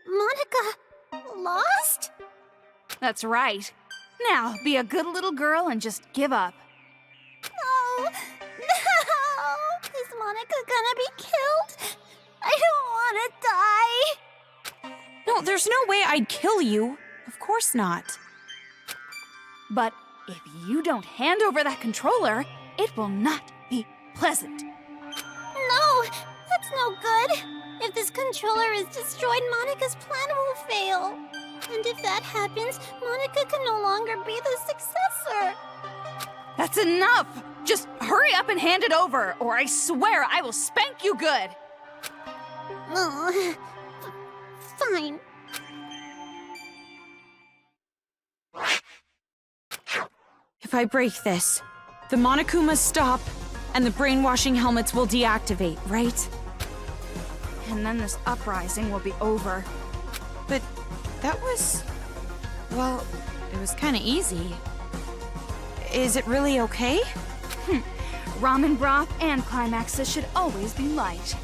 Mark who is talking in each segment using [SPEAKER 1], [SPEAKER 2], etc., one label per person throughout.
[SPEAKER 1] Monica lost?
[SPEAKER 2] That's right. Now, be a good little girl and just give up.
[SPEAKER 1] Oh, no! Is Monica gonna be killed? I don't want to die.
[SPEAKER 3] No, there's no way I'd kill you. Of course not.
[SPEAKER 2] But if you don't hand over that controller, it will not be pleasant.
[SPEAKER 1] No, that's no good. If this controller is destroyed, Monica's plan will fail. And if that happens, Monica can no longer be the successor.
[SPEAKER 2] That's enough! Just hurry up and hand it over, or I swear I will spank you good!
[SPEAKER 1] Oh, fine.
[SPEAKER 3] If I break this, the Monokumas stop, and the brainwashing helmets will deactivate, right?
[SPEAKER 2] And then this uprising will be over.
[SPEAKER 3] But that was... well, it was kinda easy. Is it really okay?
[SPEAKER 2] Ramen broth and climaxes should always be light.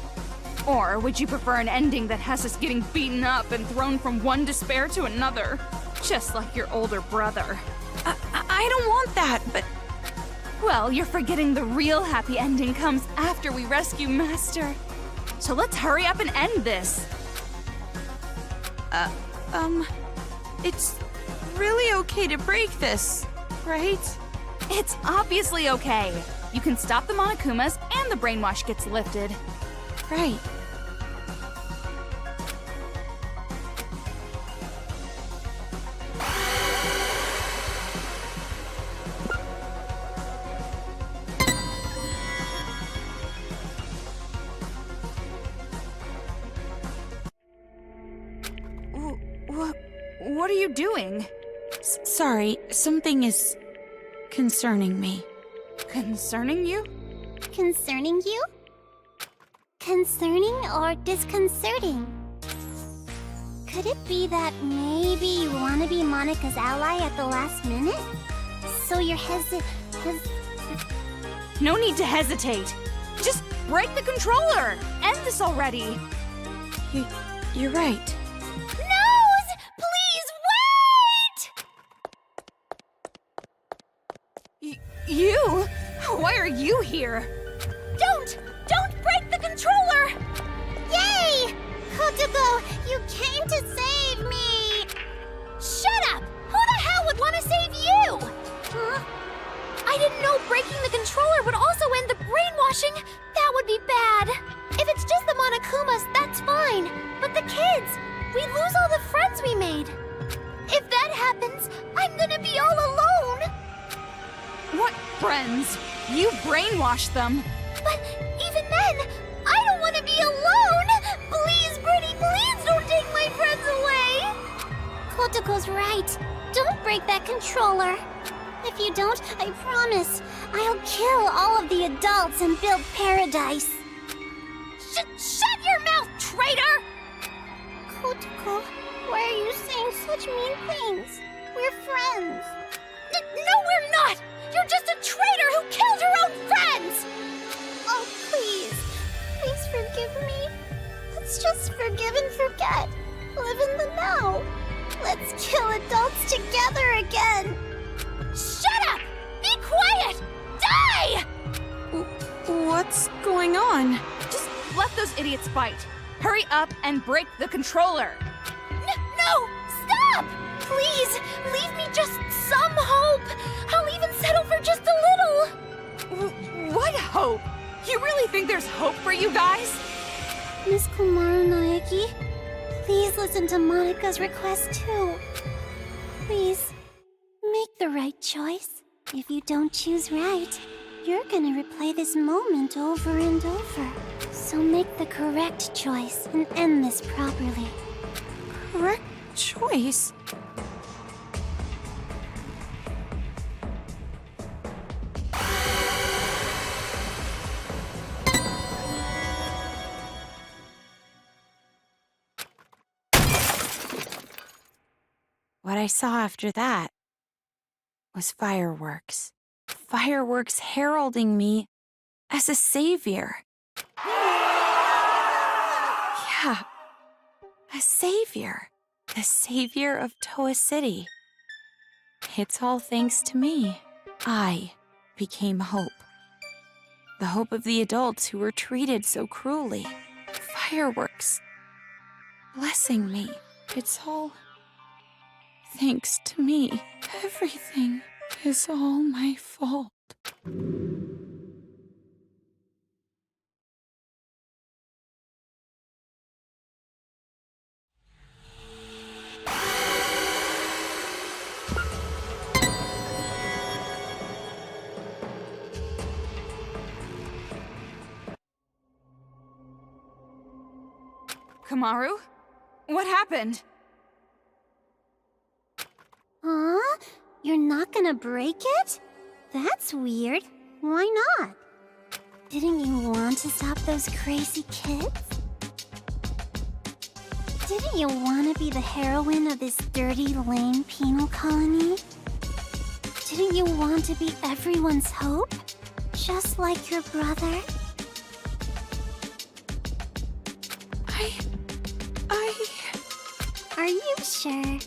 [SPEAKER 2] Or would you prefer an ending that has us getting beaten up and thrown from one despair to another? Just like your older brother.
[SPEAKER 3] I don't want that, but...
[SPEAKER 2] Well, you're forgetting the real happy ending comes after we rescue Master. So let's hurry up and end this.
[SPEAKER 3] It's really okay to break this, right?
[SPEAKER 2] It's obviously okay. You can stop the Monokumas and the brainwash gets lifted.
[SPEAKER 3] Right.
[SPEAKER 2] What are you doing?
[SPEAKER 3] Sorry, something is concerning me.
[SPEAKER 2] Concerning you?
[SPEAKER 1] Concerning you? Concerning or disconcerting? Could it be that maybe you want to be Monica's ally at the last minute? So you're
[SPEAKER 2] No need to hesitate. Just break the controller. End this already.
[SPEAKER 3] You're right.
[SPEAKER 1] Nose! Please wait!
[SPEAKER 2] You? Why are you here?
[SPEAKER 1] Don't break the controller! Yay! Kotoko, you came to save me! Shut up! Who the hell would want to save you? Huh? I didn't know breaking the controller would also end the brainwashing. That would be bad. If it's just the Monokumas, that's fine. But the kids, we lose all the friends we made. If that happens, I'm gonna be all alone.
[SPEAKER 2] What friends? You brainwashed them.
[SPEAKER 1] But even then, I don't want to be alone! Please, Birdie, please don't take my friends away! Kotoko's right. Don't break that controller. If you don't, I promise, I'll kill all of the adults and build paradise. Shut your mouth, traitor! Kotoko, why are you saying such mean things? We're friends. No, we're not! You're just a traitor who killed her own friends! Oh, please. Please forgive me. Let's just forgive and forget. Live in the now. Let's kill adults together again. Shut up! Be quiet! Die!
[SPEAKER 3] What's going on?
[SPEAKER 2] Just let those idiots fight. Hurry up and break the controller.
[SPEAKER 1] No! Stop! Please, leave me just some hope. I'll even settle for just a little.
[SPEAKER 2] What hope? You really think there's hope for you guys?
[SPEAKER 1] Miss Kumaru Naeki, please listen to Monika's request too. Please, make the right choice. If you don't choose right, you're gonna replay this moment over and over. So make the correct choice and end this properly.
[SPEAKER 3] Correct choice? What I saw after that was fireworks. Fireworks heralding me as a savior. Yeah, A savior. The savior of Toa City. It's all thanks to me. I became hope. The hope of the adults who were treated so cruelly. Fireworks. Blessing me. It's all thanks to me. Everything is all my fault.
[SPEAKER 2] Kamaru? What happened?
[SPEAKER 1] Huh? You're not gonna break it? That's weird. Why not? Didn't you want to stop those crazy kids? Didn't you want to be the heroine of this dirty, lame penal colony? Didn't you want to be everyone's hope? Just like your brother? Are you sure?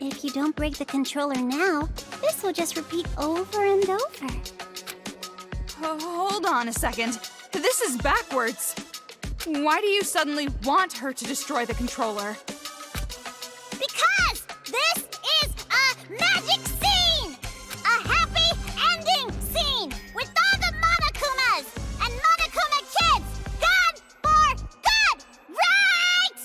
[SPEAKER 1] If you don't break the controller now, this will just repeat over and over.
[SPEAKER 2] Hold on a second. This is backwards. Why do you suddenly want her to destroy the controller?
[SPEAKER 1] Because this is a magic scene! A happy ending scene with all the Monokumas and Monokuma kids gone for good, right?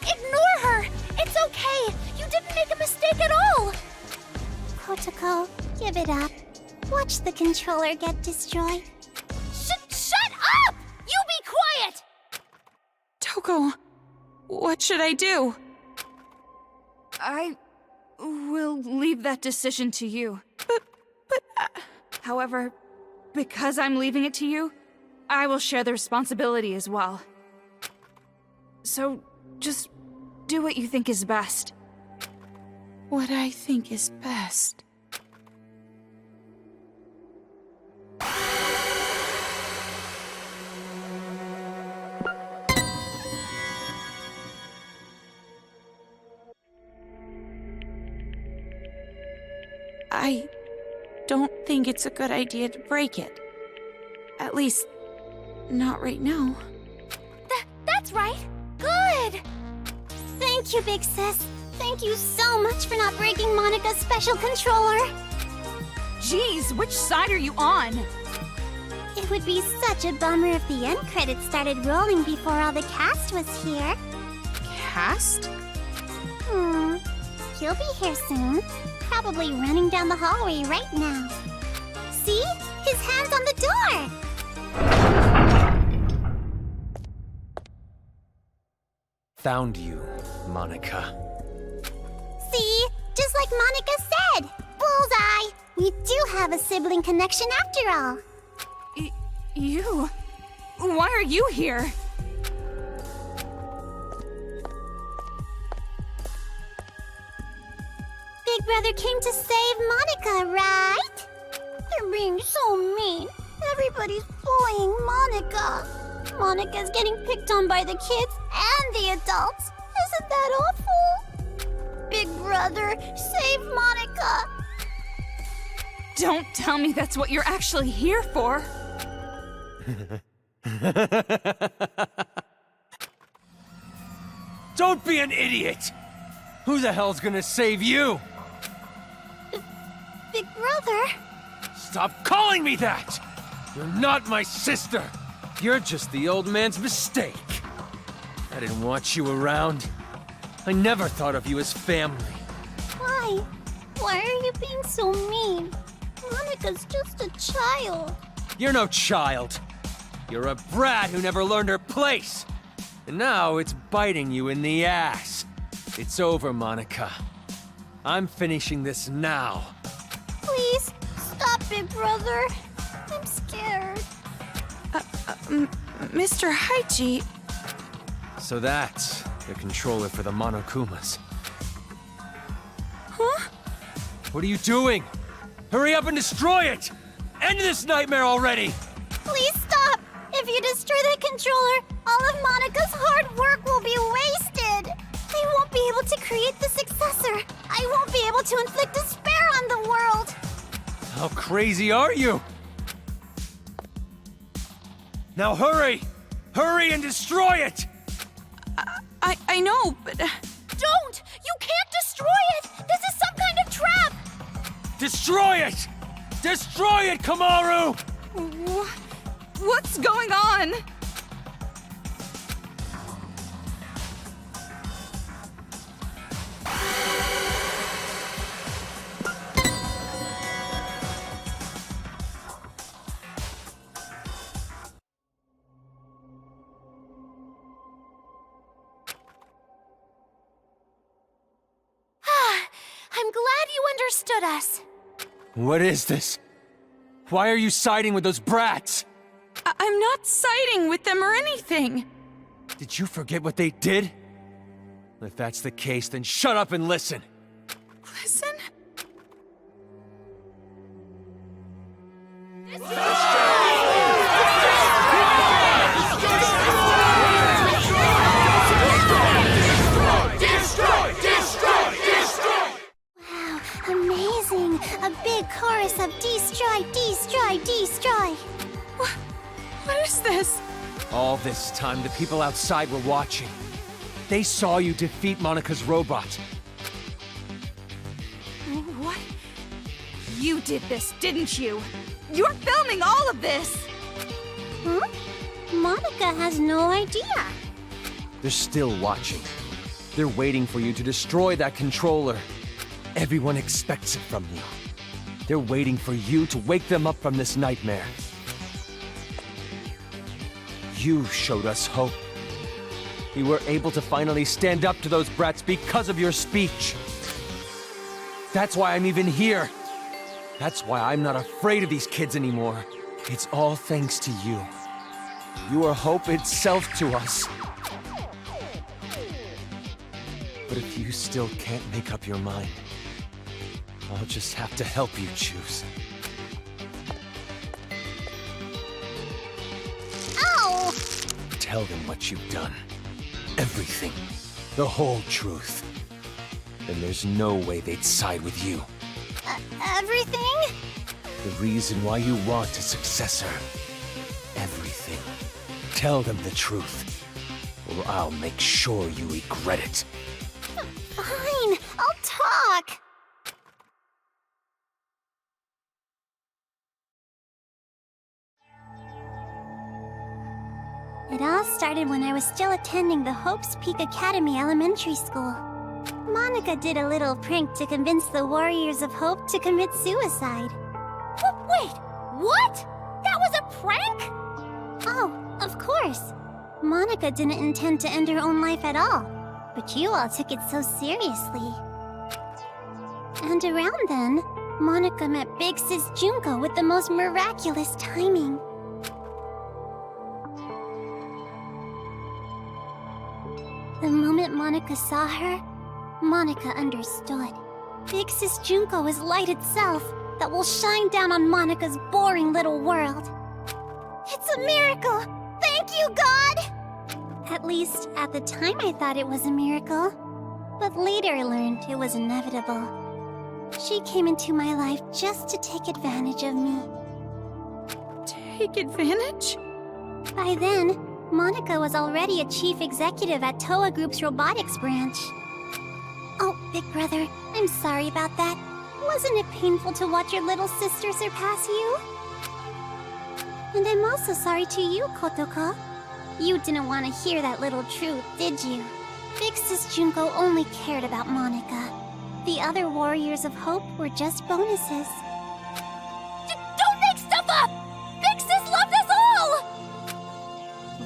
[SPEAKER 2] Ignore her! It's okay! You didn't make a mistake at all!
[SPEAKER 1] Kotoko, give it up. Watch the controller get destroyed.
[SPEAKER 2] Shut up! You be quiet!
[SPEAKER 3] Toko, what should I do?
[SPEAKER 2] I will leave that decision to you. However, because I'm leaving it to you, I will share the responsibility as well. So, just do what you think is best.
[SPEAKER 3] What I think is best. I don't think it's a good idea to break it. At least, not right now.
[SPEAKER 1] That's right. Good. Thank you, Big Sis. Thank you so much for not breaking Monica's special controller.
[SPEAKER 2] Jeez, which side are you on?
[SPEAKER 1] It would be such a bummer if the end credits started rolling before all the cast was here.
[SPEAKER 3] Cast?
[SPEAKER 1] He'll be here soon. Probably running down the hallway right now. See? His hand's on the door!
[SPEAKER 4] Found you, Monica.
[SPEAKER 1] See? Just like Monica said! Bullseye! We do have a sibling connection after all.
[SPEAKER 2] You? Why are you here?
[SPEAKER 1] Big Brother came to save Monica, right? They're being so mean. Everybody's bullying Monica. Monica's getting picked on by the kids and the adults. Isn't that awful? Big Brother, save Monica.
[SPEAKER 2] Don't tell me that's what you're actually here for.
[SPEAKER 4] Don't be an idiot! Who the hell's gonna save you?
[SPEAKER 1] Big Brother?
[SPEAKER 4] Stop calling me that! You're not my sister! You're just the old man's mistake. I didn't want you around. I never thought of you as family.
[SPEAKER 1] Why? Why are you being so mean? Monica's just a child.
[SPEAKER 4] You're no child. You're a brat who never learned her place. And now it's biting you in the ass. It's over, Monica. I'm finishing this now.
[SPEAKER 1] Please, stop, Big Brother. I'm scared.
[SPEAKER 3] Mr. Haichi,
[SPEAKER 4] So that's the controller for the Monokumas.
[SPEAKER 3] huh?
[SPEAKER 4] What are you doing? Hurry up and destroy it! End this nightmare already!
[SPEAKER 1] Please stop. If you destroy that controller, all of Monica's hard work will be wasted. I won't be able to create the successor. I won't be able to inflict despair on the world.
[SPEAKER 4] How crazy are you? Now hurry! Hurry and destroy it!
[SPEAKER 3] I know, but...
[SPEAKER 1] Don't! You can't destroy it! This is some kind of trap!
[SPEAKER 4] Destroy it! Destroy it, Kamaru!
[SPEAKER 2] What's going on?
[SPEAKER 1] I'm glad you understood us.
[SPEAKER 4] What is this? Why are you siding with those brats?
[SPEAKER 3] I'm not siding with them or anything.
[SPEAKER 4] Did you forget what they did? If that's the case, then shut up and listen.
[SPEAKER 3] Listen?
[SPEAKER 1] Wow, amazing! A big chorus of destroy, destroy, destroy!
[SPEAKER 3] What is this?
[SPEAKER 4] All this time, the people outside were watching. They saw you defeat Monika's robot.
[SPEAKER 2] What? You did this, didn't you? You're filming all of this!
[SPEAKER 1] Huh? Monica has no idea.
[SPEAKER 4] They're still watching. They're waiting for you to destroy that controller. Everyone expects it from you. They're waiting for you to wake them up from this nightmare. You showed us hope. We were able to finally stand up to those brats because of your speech. That's why I'm even here. That's why I'm not afraid of these kids anymore. It's all thanks to you. You are hope itself to us. But if you still can't make up your mind, I'll just have to help you choose.
[SPEAKER 1] Ow!
[SPEAKER 4] Tell them what you've done. Everything. The whole truth. Then there's no way they'd side with you.
[SPEAKER 1] Everything?
[SPEAKER 4] The reason why you want a successor. Everything. Tell them the truth, or I'll make sure you regret it.
[SPEAKER 1] Fine, I'll talk. It all started when I was still attending the Hope's Peak Academy Elementary School. Monica did a little prank to convince the Warriors of Hope to commit suicide. Wait, what? That was a prank? Oh, of course. Monica didn't intend to end her own life at all, but you all took it so seriously. And around then, Monica met Big Sis Junko with the most miraculous timing. The moment Monica saw her, Monica understood. Big Sis Junko is light itself that will shine down on Monica's boring little world. It's a miracle! Thank you, God! At least, at the time I thought it was a miracle. But later I learned it was inevitable. She came into my life just to take advantage of me.
[SPEAKER 3] Take advantage?
[SPEAKER 1] By then, Monica was already a chief executive at Toa Group's robotics branch. Oh, Big Brother, I'm sorry about that. Wasn't it painful to watch your little sister surpass you? And I'm also sorry to you, Kotoko. You didn't want to hear that little truth, did you? Big Sis Junko only cared about Monica. The other Warriors of Hope were just bonuses. Don't make stuff up! Big Sis loved us all!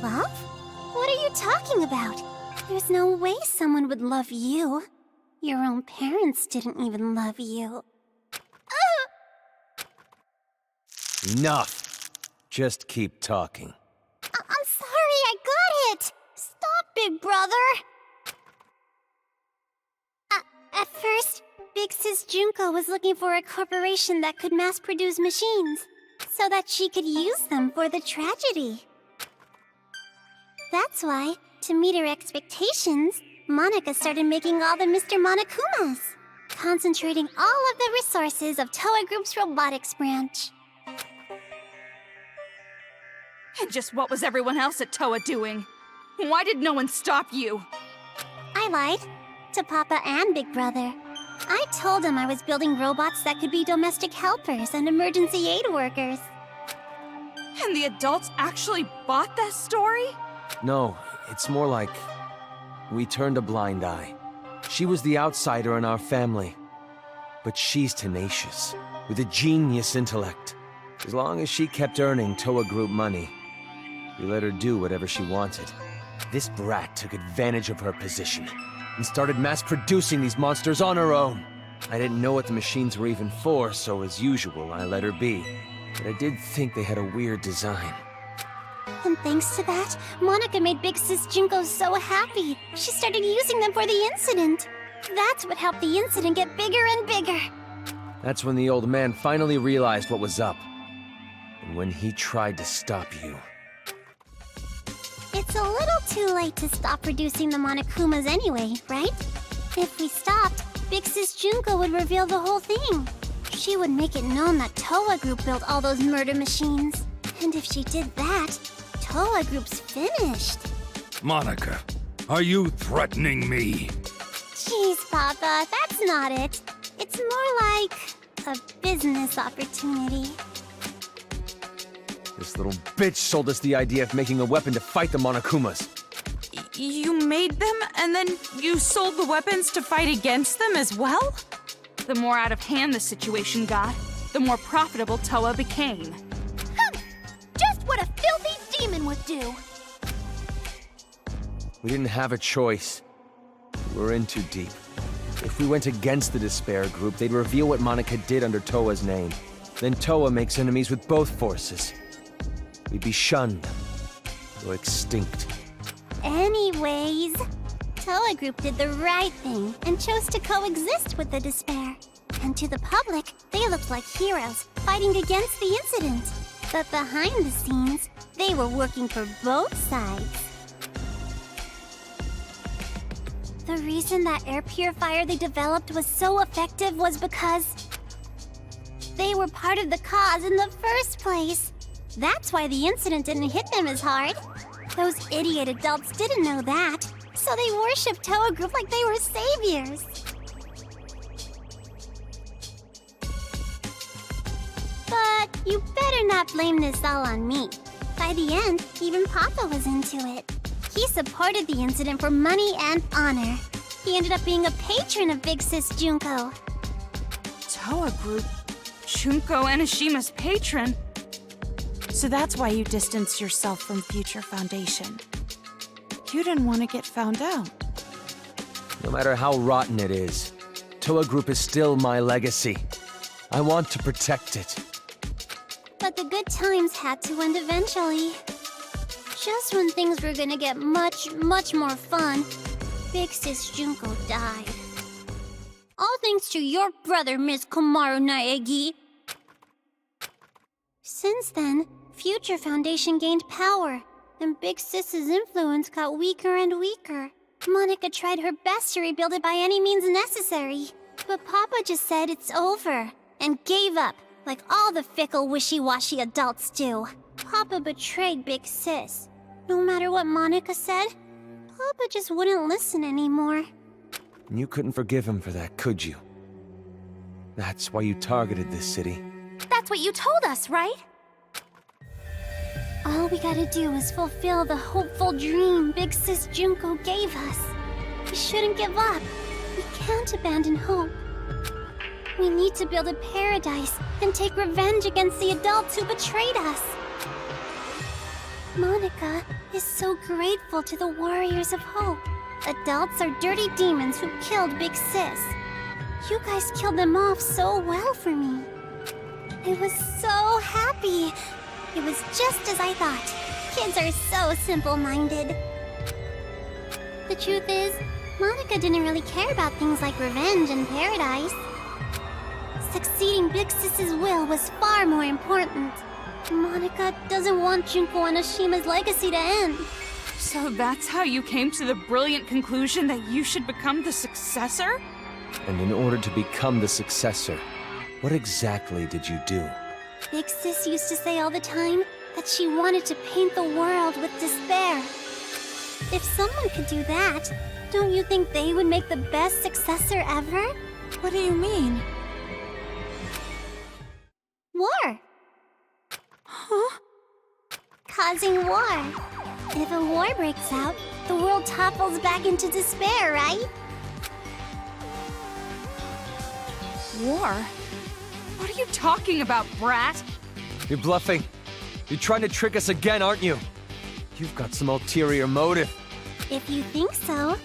[SPEAKER 1] Love? What are you talking about? There's no way someone would love you. Your own parents didn't even love you.
[SPEAKER 4] Enough. Just keep talking.
[SPEAKER 1] I'm sorry, I got it! Stop, Big Brother! At first, Big Sis Junko was looking for a corporation that could mass-produce machines, so that she could use them for the tragedy. That's why, to meet her expectations, Monica started making all the Mr. Monokumas, concentrating all of the resources of Toa Group's robotics branch.
[SPEAKER 2] And just what was everyone else at Toa doing? Why did no one stop you?
[SPEAKER 1] I lied to Papa and Big Brother. I told them I was building robots that could be domestic helpers and emergency aid workers.
[SPEAKER 2] And the adults actually bought that story?
[SPEAKER 4] No, it's more like we turned a blind eye. She was the outsider in our family. But she's tenacious, with a genius intellect. As long as she kept earning Toa Group money, we let her do whatever she wanted. This brat took advantage of her position and started mass-producing these monsters on her own. I didn't know what the machines were even for, so as usual, I let her be. But I did think they had a weird design.
[SPEAKER 1] And thanks to that, Monica made Big Sis Junko so happy. She started using them for the incident. That's what helped the incident get bigger and bigger.
[SPEAKER 4] That's when the old man finally realized what was up. And when he tried to stop you.
[SPEAKER 1] It's a little too late to stop producing the Monokumas anyway, right? If we stopped, Big Sis Junko would reveal the whole thing. She would make it known that Toa Group built all those murder machines. And if she did that, Toa Group's finished.
[SPEAKER 5] Monica, are you threatening me?
[SPEAKER 1] Jeez, Papa, that's not it. It's more like a business opportunity.
[SPEAKER 4] This little bitch sold us the idea of making a weapon to fight the Monokumas.
[SPEAKER 3] You made them, and then you sold the weapons to fight against them as well?
[SPEAKER 2] The more out of hand the situation got, the more profitable Toa became.
[SPEAKER 1] Just what a filthy demon would do.
[SPEAKER 4] We didn't have a choice. We were in too deep. If we went against the Despair Group, they'd reveal what Monica did under Toa's name. Then Toa makes enemies with both forces. We'd be shunned. Or extinct.
[SPEAKER 1] Anyways, Toa Group did the right thing and chose to coexist with the Despair. And to the public, they looked like heroes, fighting against the incident. But behind the scenes, they were working for both sides. The reason that air purifier they developed was so effective was because they were part of the cause in the first place. That's why the incident didn't hit them as hard. Those idiot adults didn't know that, so they worshipped Toa Group like they were saviors. But you better not blame this all on me. By the end, even Papa was into it. He supported the incident for money and honor. He ended up being a patron of Big Sis Junko.
[SPEAKER 2] Toa Group? Junko Enishima's patron?
[SPEAKER 3] So that's why you distanced yourself from Future Foundation. You didn't want to get found out.
[SPEAKER 4] No matter how rotten it is, Toa Group is still my legacy. I want to protect it.
[SPEAKER 1] But the good times had to end eventually. Just when things were gonna get much more fun, Big Sis Junko died. All thanks to your brother, Miss Komaru Naegi. Since then, Future Foundation gained power, and Big Sis's influence got weaker and weaker. Monica tried her best to rebuild it by any means necessary, but Papa just said it's over, and gave up, like all the fickle, wishy-washy adults do. Papa betrayed Big Sis. No matter what Monica said, Papa just wouldn't listen anymore.
[SPEAKER 4] You couldn't forgive him for that, could you? That's why you targeted this city.
[SPEAKER 1] That's what you told us, right? All we gotta do is fulfill the hopeful dream Big Sis Junko gave us. We shouldn't give up. We can't abandon hope. We need to build a paradise and take revenge against the adults who betrayed us. Monica is so grateful to the Warriors of Hope. Adults are dirty demons who killed Big Sis. You guys killed them off so well for me. I was so happy. It was just as I thought. Kids are so simple-minded. The truth is, Monica didn't really care about things like revenge and paradise. Succeeding Big Sis's will was far more important. Monica doesn't want Junko Enishima's legacy to end.
[SPEAKER 2] So that's how you came to the brilliant conclusion that you should become the successor?
[SPEAKER 4] And in order to become the successor, what exactly did you do?
[SPEAKER 1] Big Sis used to say all the time that she wanted to paint the world with despair. If someone could do that, don't you think they would make the best successor ever?
[SPEAKER 3] What do you mean?
[SPEAKER 1] War.
[SPEAKER 3] Huh?
[SPEAKER 1] Causing war. If a war breaks out, the world topples back into despair, right?
[SPEAKER 2] War? What are you talking about, brat?
[SPEAKER 4] You're bluffing. You're trying to trick us again, aren't you? You've got some ulterior motive.
[SPEAKER 1] If you think so,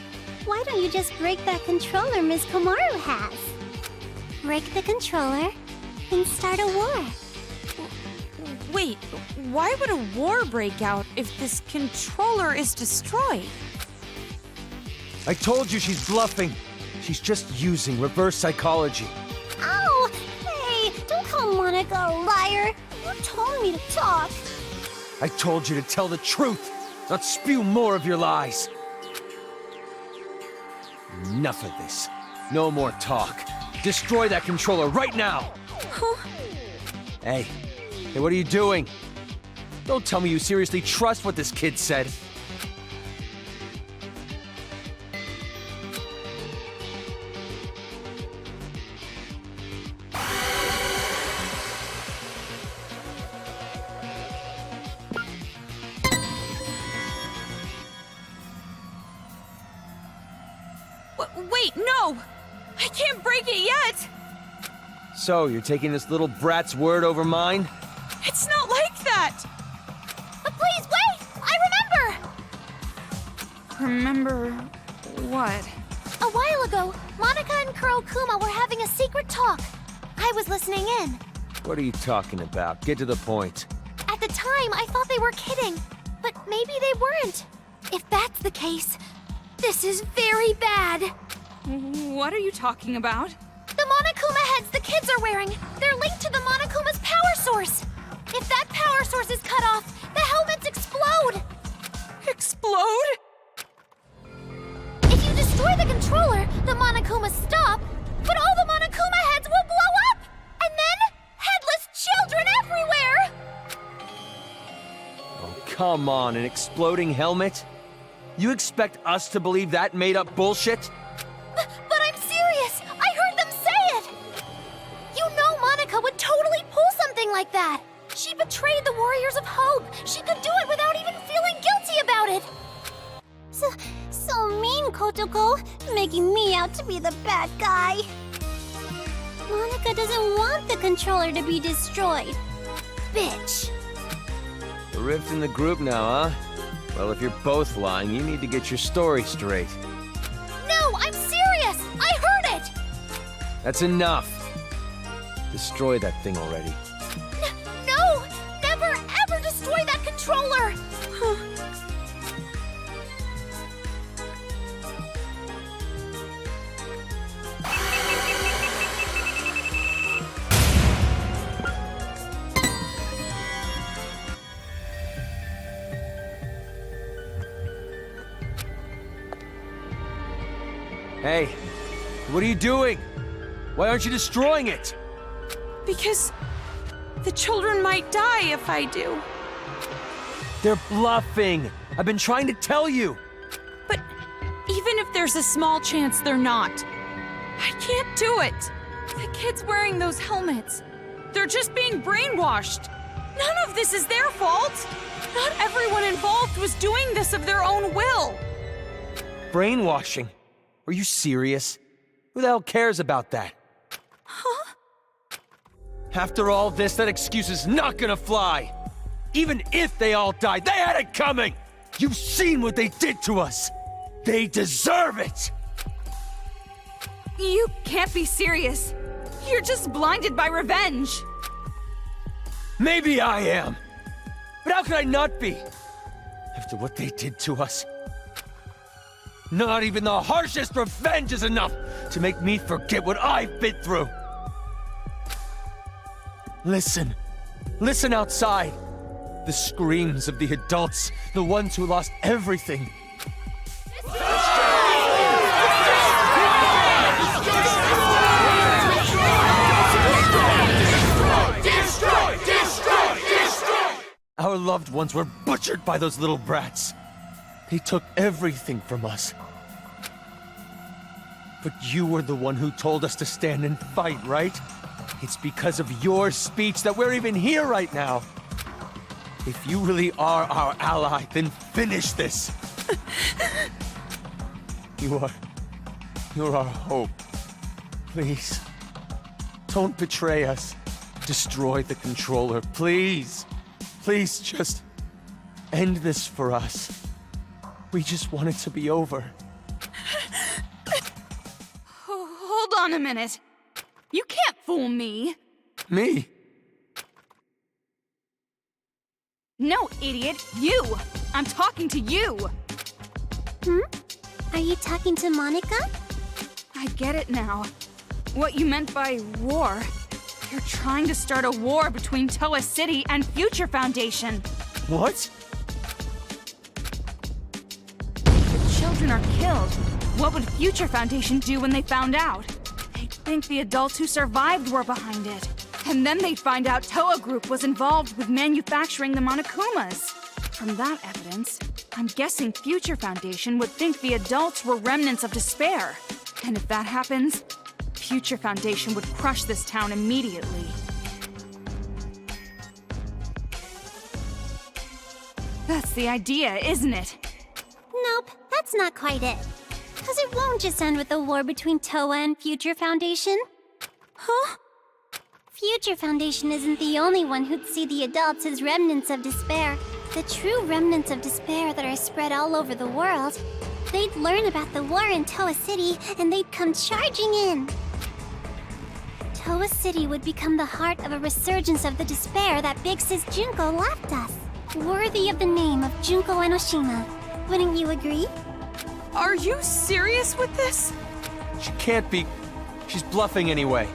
[SPEAKER 1] why don't you just break that controller Ms. Komaru has? Break the controller and start a war.
[SPEAKER 3] Wait, why would a war break out if this controller is destroyed?
[SPEAKER 4] I told you she's bluffing. She's just using reverse psychology.
[SPEAKER 1] Oh, hey, don't call Monica a liar. You told me to talk.
[SPEAKER 4] I told you to tell the truth, not spew more of your lies. Enough of this. No more talk. Destroy that controller right now!
[SPEAKER 3] Huh?
[SPEAKER 4] Hey, what are you doing? Don't tell me you seriously trust what this kid said.
[SPEAKER 3] Wait, no! I can't break it yet!
[SPEAKER 4] So, you're taking this little brat's word over mine?
[SPEAKER 3] It's not like that!
[SPEAKER 1] But please wait! I remember!
[SPEAKER 2] Remember what?
[SPEAKER 1] A while ago, Monica and Kurokuma were having a secret talk. I was listening in.
[SPEAKER 4] What are you talking about? Get to the point.
[SPEAKER 1] At the time, I thought they were kidding, but maybe they weren't. If that's the case, this is very bad.
[SPEAKER 2] What are you talking about?
[SPEAKER 1] The Monokuma heads the kids are wearing, they're linked to the Monokuma's power source. If that power source is cut off, the helmets explode.
[SPEAKER 3] Explode?
[SPEAKER 1] If you destroy the controller, the Monokumas stop, but all the Monokuma heads will blow up! And then, headless children everywhere!
[SPEAKER 4] Oh, come on, an exploding helmet? You expect us to believe that made-up bullshit?
[SPEAKER 1] But I'm serious! I heard them say it! You know Monica would totally pull something like that! She betrayed the Warriors of Hope! She could do it without even feeling guilty about it! So mean, Kotoko, making me out to be the bad guy. Monica doesn't want the controller to be destroyed. Bitch.
[SPEAKER 4] A rift in the group now, huh? Well, if you're both lying, you need to get your story straight.
[SPEAKER 1] No, I'm serious! I heard it!
[SPEAKER 4] That's enough. Destroy that thing already.
[SPEAKER 1] No! Never ever destroy that controller!
[SPEAKER 4] Hey, what are you doing? Why aren't you destroying it?
[SPEAKER 3] Because the children might die if I do.
[SPEAKER 4] They're bluffing. I've been trying to tell you.
[SPEAKER 3] But even if there's a small chance they're not, I can't do it. The kids wearing those helmets, they're just being brainwashed. None of this is their fault. Not everyone involved was doing this of their own will.
[SPEAKER 4] Brainwashing? Are you serious? Who the hell cares about that?
[SPEAKER 3] Huh?
[SPEAKER 4] After all this, that excuse is not gonna fly. Even if they all died, they had it coming! You've seen what they did to us! They deserve it!
[SPEAKER 2] You can't be serious. You're just blinded by revenge.
[SPEAKER 4] Maybe I am. But how could I not be? After what they did to us. Not even the harshest revenge is enough to make me forget what I've been through. Listen. Listen outside. The screams of the adults, the ones who lost everything. Our loved ones were butchered by those little brats. They took everything from us. But you were the one who told us to stand and fight, right? It's because of your speech that we're even here right now. If you really are our ally, then finish this. You're our hope. Please, don't betray us. Destroy the controller, please. Please just end this for us. We just want it to be over.
[SPEAKER 2] Hold on a minute. You can't fool me.
[SPEAKER 4] Me?
[SPEAKER 2] No, idiot. You! I'm talking to you!
[SPEAKER 1] Are you talking to Monica?
[SPEAKER 2] I get it now. What you meant by war. You're trying to start a war between Toa City and Future Foundation.
[SPEAKER 4] What?
[SPEAKER 2] The children are killed. What would Future Foundation do when they found out? They'd think the adults who survived were behind it. And then they'd find out Toa Group was involved with manufacturing the Monokumas. From that evidence, I'm guessing Future Foundation would think the adults were remnants of despair. And if that happens, Future Foundation would crush this town immediately. That's the idea, isn't it?
[SPEAKER 1] Nope, that's not quite it. Because it won't just end with a war between Toa and Future Foundation. Huh? Future Foundation isn't the only one who'd see the adults as remnants of despair. The true remnants of despair that are spread all over the world. They'd learn about the war in Toa City, and they'd come charging in. Toa City would become the heart of a resurgence of the despair that Big Sis Junko left us. Worthy of the name of Junko Enoshima. Wouldn't you agree?
[SPEAKER 2] Are you serious with this?
[SPEAKER 4] She can't be. She's bluffing anyway.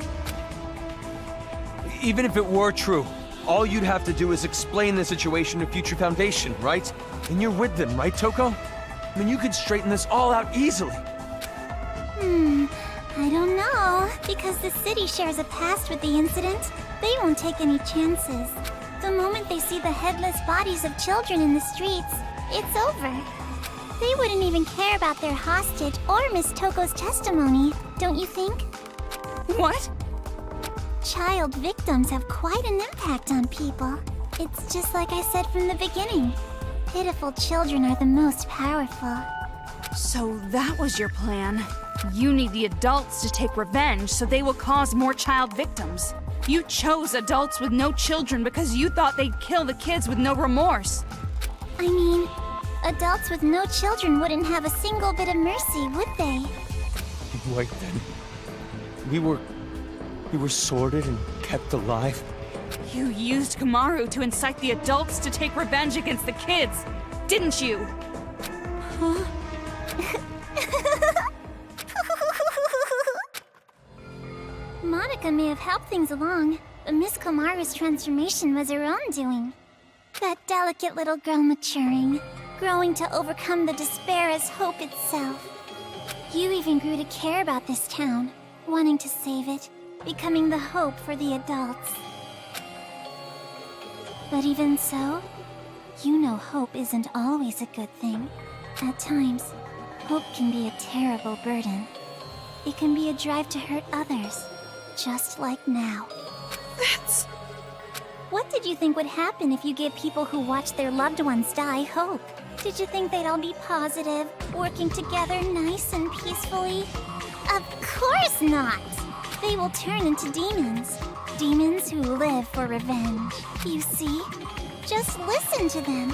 [SPEAKER 4] Even if it were true, all you'd have to do is explain the situation to Future Foundation, right? And you're with them, right, Toko? I mean, you could straighten this all out easily.
[SPEAKER 1] I don't know. Because the city shares a past with the incident, they won't take any chances. The moment they see the headless bodies of children in the streets, it's over. They wouldn't even care about their hostage or Miss Toko's testimony, don't you think?
[SPEAKER 2] What?
[SPEAKER 1] Child victims have quite an impact on people. It's just like I said from the beginning. Pitiful children are the most powerful.
[SPEAKER 2] So that was your plan. You need the adults to take revenge so they will cause more child victims. You chose adults with no children because you thought they'd kill the kids with no remorse.
[SPEAKER 1] I mean, adults with no children wouldn't have a single bit of mercy, would they?
[SPEAKER 4] Wait then. We were sorted and kept alive?
[SPEAKER 2] You used Kamaru to incite the adults to take revenge against the kids, didn't you?
[SPEAKER 1] Huh? Monica may have helped things along, but Miss Komaru's transformation was her own doing. That delicate little girl maturing, growing to overcome the despair as hope itself. You even grew to care about this town, wanting to save it, becoming the hope for the adults. But even so, you know hope isn't always a good thing. At times, hope can be a terrible burden. It can be a drive to hurt others, just like now.
[SPEAKER 2] That's...
[SPEAKER 1] What did you think would happen if you gave people who watched their loved ones die hope? Did you think they'd all be positive, working together nice and peacefully? Of course not! They will turn into demons. Demons who live for revenge. You see? Just listen to them.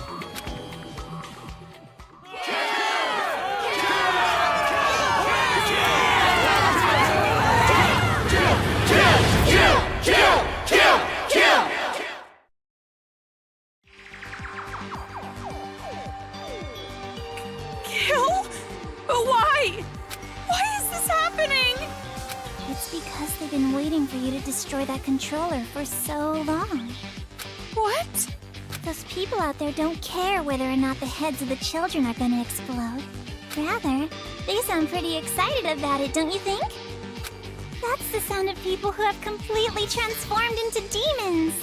[SPEAKER 2] Kill? Why? Why is this happening?
[SPEAKER 1] It's because they've been waiting for you to destroy that controller for so long.
[SPEAKER 2] What?
[SPEAKER 1] Those people out there don't care whether or not the heads of the children are gonna explode. Rather, they sound pretty excited about it, don't you think? That's the sound of people who have completely transformed into demons.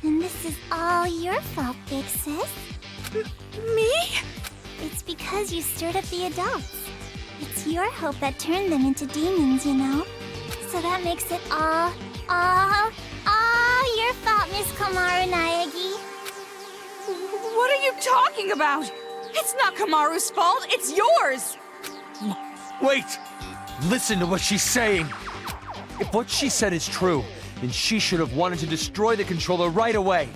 [SPEAKER 1] And this is all your fault, Big Sis.
[SPEAKER 2] Me?
[SPEAKER 1] It's because you stirred up the adults. It's your hope that turned them into demons, you know? So that makes it all your fault, Miss Komaru Naegi.
[SPEAKER 2] What are you talking about? It's not Kamaru's fault, it's yours!
[SPEAKER 4] Wait! Listen to what she's saying! If what she said is true, then she should have wanted to destroy the controller right away.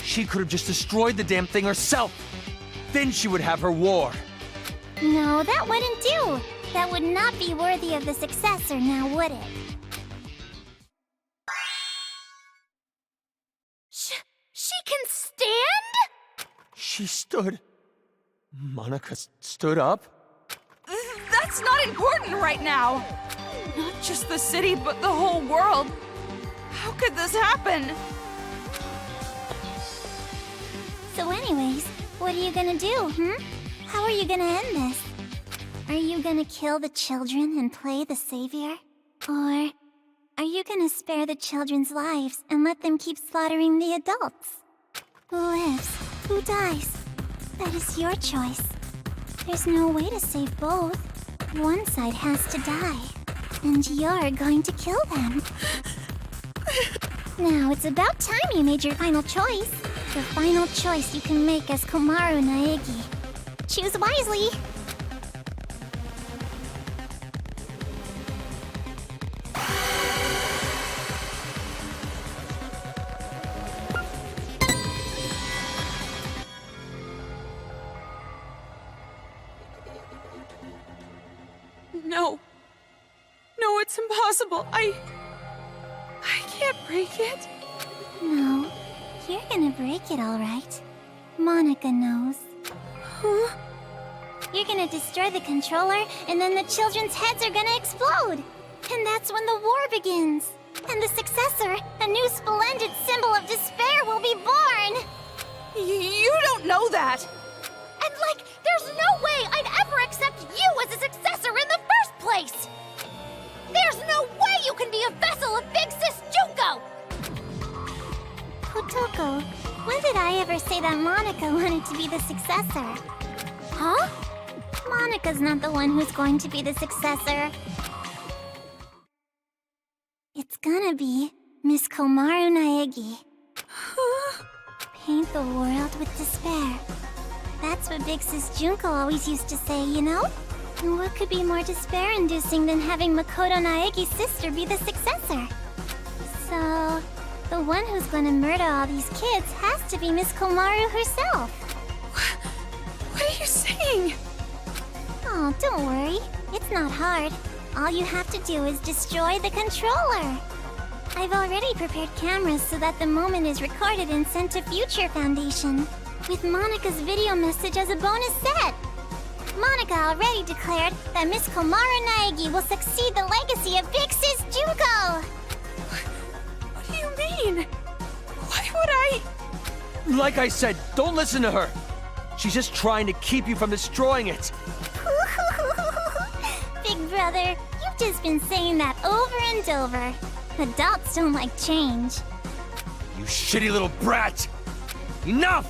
[SPEAKER 4] She could have just destroyed the damn thing herself. Then she would have her war.
[SPEAKER 1] No, that wouldn't do. That would not be worthy of the successor, now would it? She can stand?
[SPEAKER 4] She stood. Monica stood up?
[SPEAKER 2] That's not important right now. Not just the city, but the whole world. How could this happen?
[SPEAKER 1] So anyways, what are you gonna do, How are you gonna end this? Are you gonna kill the children and play the savior? Or are you gonna spare the children's lives and let them keep slaughtering the adults? Who lives? Who dies? That is your choice. There's no way to save both. One side has to die. And you're going to kill them. Now, it's about time you made your final choice. The final choice you can make as Komaru Naegi. Choose wisely.
[SPEAKER 2] No. No, it's impossible. I can't break it.
[SPEAKER 1] No, you're gonna break it all right. Monica knows.
[SPEAKER 2] Huh?
[SPEAKER 1] You're gonna destroy the controller, and then the children's heads are gonna explode. And that's when the war begins. And the successor, a new splendid symbol of despair, will be born.
[SPEAKER 2] You don't know that.
[SPEAKER 1] And there's no way I'd ever accept you as a successor in the first place. There's no way you can be a vessel of Big Sis Junko! Kotoko, when did I ever say that Monica wanted to be the successor? Huh? Monica's not the one who's going to be the successor. It's gonna be Miss Komaru Naegi. Paint the world with despair. That's what Big Sis Junko always used to say, you know? And what could be more despair-inducing than having Makoto Naegi's sister be the successor? So, the one who's gonna murder all these kids has to be Miss Komaru herself.
[SPEAKER 2] What are you saying?
[SPEAKER 1] Oh, don't worry. It's not hard. All you have to do is destroy the controller. I've already prepared cameras so that the moment is recorded and sent to Future Foundation, with Monica's video message as a bonus set. Monica already declared that Miss Komaru Naegi will succeed the legacy of Big Sis Junko!
[SPEAKER 2] What do you mean? Why would I?
[SPEAKER 4] Like I said, don't listen to her. She's just trying to keep you from destroying it.
[SPEAKER 1] Big brother, you've just been saying that over and over. Adults don't like change.
[SPEAKER 4] You shitty little brat! Enough!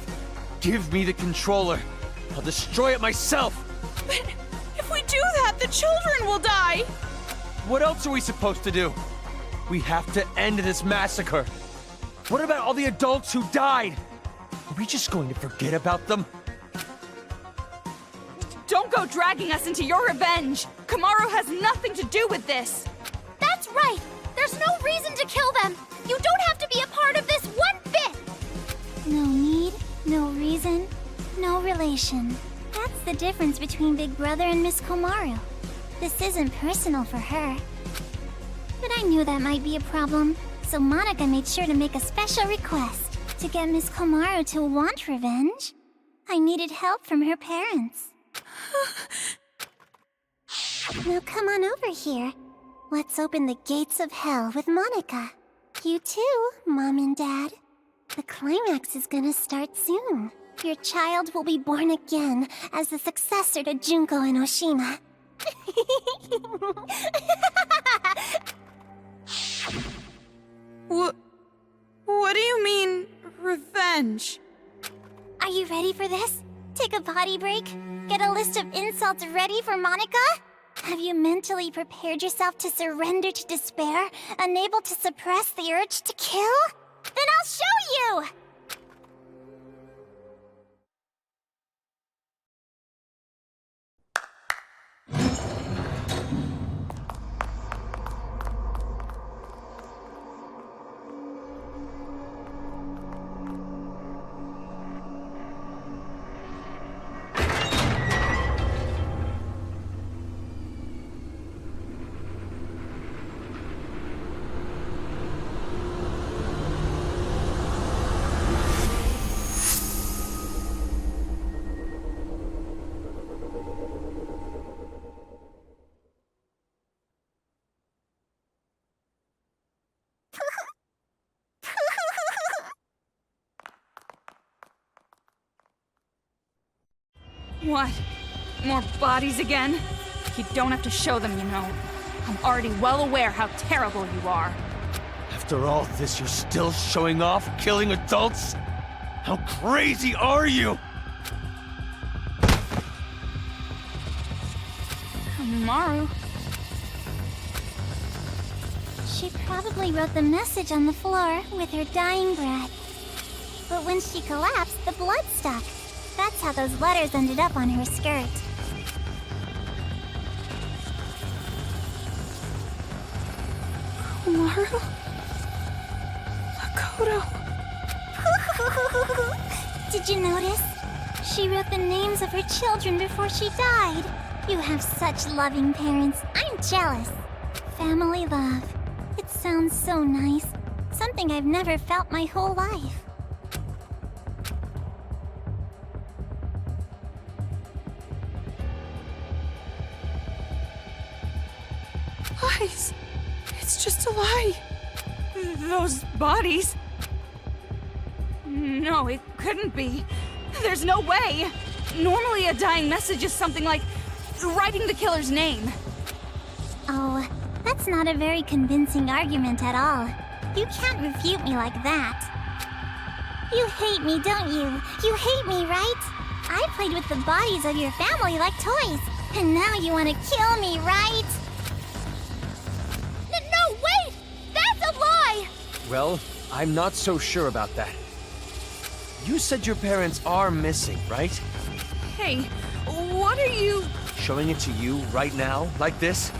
[SPEAKER 4] Give me the controller. I'll destroy it myself.
[SPEAKER 2] But if we do that, the children will die!
[SPEAKER 4] What else are we supposed to do? We have to end this massacre. What about all the adults who died? Are we just going to forget about them?
[SPEAKER 2] Don't go dragging us into your revenge! Komaru has nothing to do with this!
[SPEAKER 1] That's right! There's no reason to kill them! You don't have to be a part of this one bit! No need, no reason, no relation. That's the difference between Big Brother and Miss Komaru. This isn't personal for her. But I knew that might be a problem, so Monica made sure to make a special request. To get Miss Komaru to want revenge, I needed help from her parents. Now come on over here. Let's open the gates of hell with Monica. You too, Mom and Dad. The climax is gonna start soon. Your child will be born again as the successor to Junko and Oshima.
[SPEAKER 3] What do you mean, revenge?
[SPEAKER 1] Are you ready for this? Take a potty break? Get a list of insults ready for Monica? Have you mentally prepared yourself to surrender to despair, unable to suppress the urge to kill? Then I'll show you!
[SPEAKER 2] What? More bodies again? You don't have to show them, you know. I'm already well aware how terrible you are.
[SPEAKER 4] After all this, you're still showing off killing adults? How crazy are you?
[SPEAKER 2] Maru.
[SPEAKER 1] She probably wrote the message on the floor with her dying breath. But when she collapsed, the blood stuck. That's how those letters ended up on her skirt.
[SPEAKER 3] Maru? Makoto.
[SPEAKER 1] Did you notice? She wrote the names of her children before she died. You have such loving parents. I'm jealous. Family love. It sounds so nice. Something I've never felt my whole life.
[SPEAKER 3] Lies. It's just a lie.
[SPEAKER 2] Those bodies? No, it couldn't be. There's no way. Normally a dying message is something like writing the killer's name.
[SPEAKER 1] Oh, that's not a very convincing argument at all. You can't refute me like that. You hate me, don't you? You hate me, right? I played with the bodies of your family like toys, and now you want to kill me, right? No, wait! That's a lie!
[SPEAKER 4] Well, I'm not so sure about that. You said your parents are missing, right?
[SPEAKER 2] Hey, what are you...
[SPEAKER 4] Showing it to you right now, like this?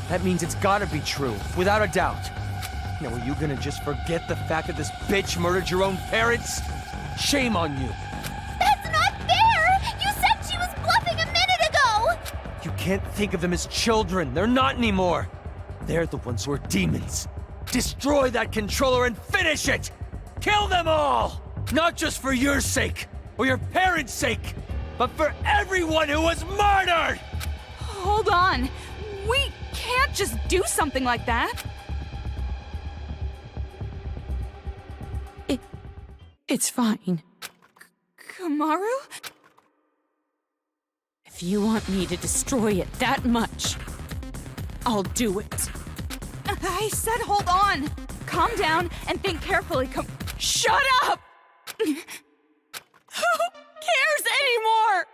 [SPEAKER 4] That means it's gotta be true, without a doubt. Now, are you gonna just forget the fact that this bitch murdered your own parents? Shame on you.
[SPEAKER 1] That's not fair! You said she was bluffing a minute ago!
[SPEAKER 4] You can't think of them as children. They're not anymore. They're the ones who are demons. Destroy that controller and finish it! Kill them all! Not just for your sake, or your parents' sake, but for everyone who was murdered!
[SPEAKER 2] Hold on. We can't just do something like that.
[SPEAKER 3] It's fine.
[SPEAKER 2] Kamaru?
[SPEAKER 3] If you want me to destroy it that much, I'll do it.
[SPEAKER 2] I said hold on. Calm down and think carefully. Shut up! Who cares anymore?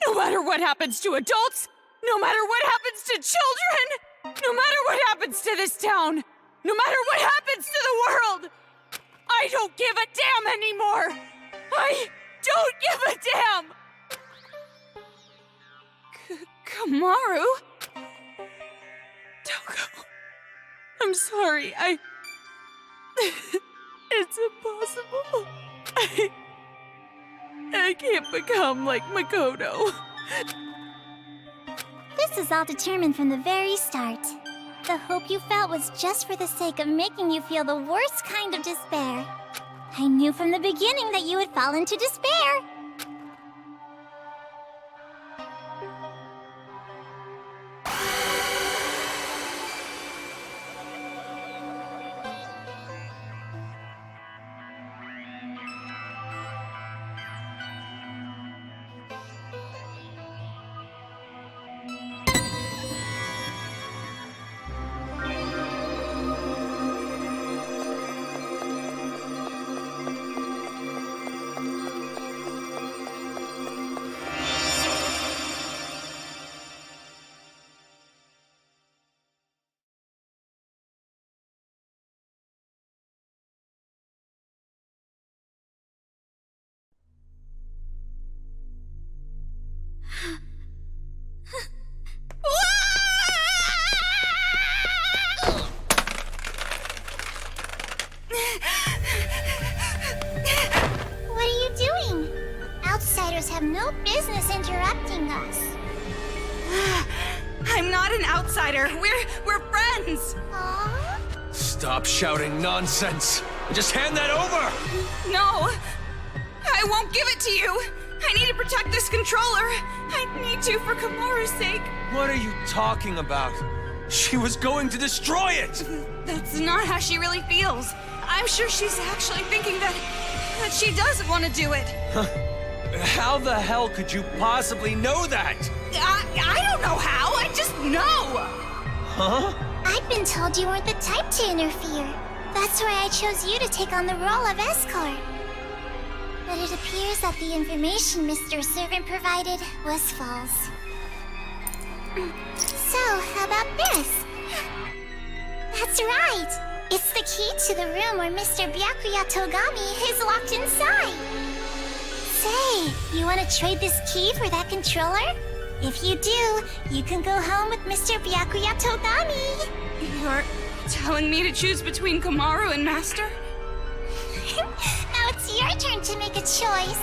[SPEAKER 2] No matter what happens to adults, no matter what happens to children, no matter what happens to this town, no matter what happens to the world, I don't give a damn anymore! I don't give a damn! Kamaru?
[SPEAKER 3] Don't go. I'm sorry, It's impossible. I can't become like Makoto.
[SPEAKER 1] This is all determined from the very start. The hope you felt was just for the sake of making you feel the worst kind of despair. I knew from the beginning that you would fall into despair. outsiders have no business interrupting us.
[SPEAKER 2] I'm not an outsider. We're friends.
[SPEAKER 1] Aww.
[SPEAKER 4] Stop shouting nonsense. Just hand that over!
[SPEAKER 2] No, I won't give it to you. I need to protect this controller. I need to for Kamaru's sake.
[SPEAKER 4] What are you talking about? She was going to destroy it!
[SPEAKER 2] That's not how she really feels. I'm sure she's actually thinking that she doesn't want to do it.
[SPEAKER 4] How the hell could you possibly know that?
[SPEAKER 2] I don't know how. I just know.
[SPEAKER 4] Huh?
[SPEAKER 1] I've been told you weren't the type to interfere. That's why I chose you to take on the role of escort. But it appears that the information Mr. Servant provided was false. So, how about this? That's right! It's the key to the room where Mr. Byakuya Togami is locked inside! Say, you want to trade this key for that controller? If you do, you can go home with Mr. Byakuya Togami!
[SPEAKER 2] You're telling me to choose between Kamaru and Master?
[SPEAKER 1] Now it's your turn to make a choice.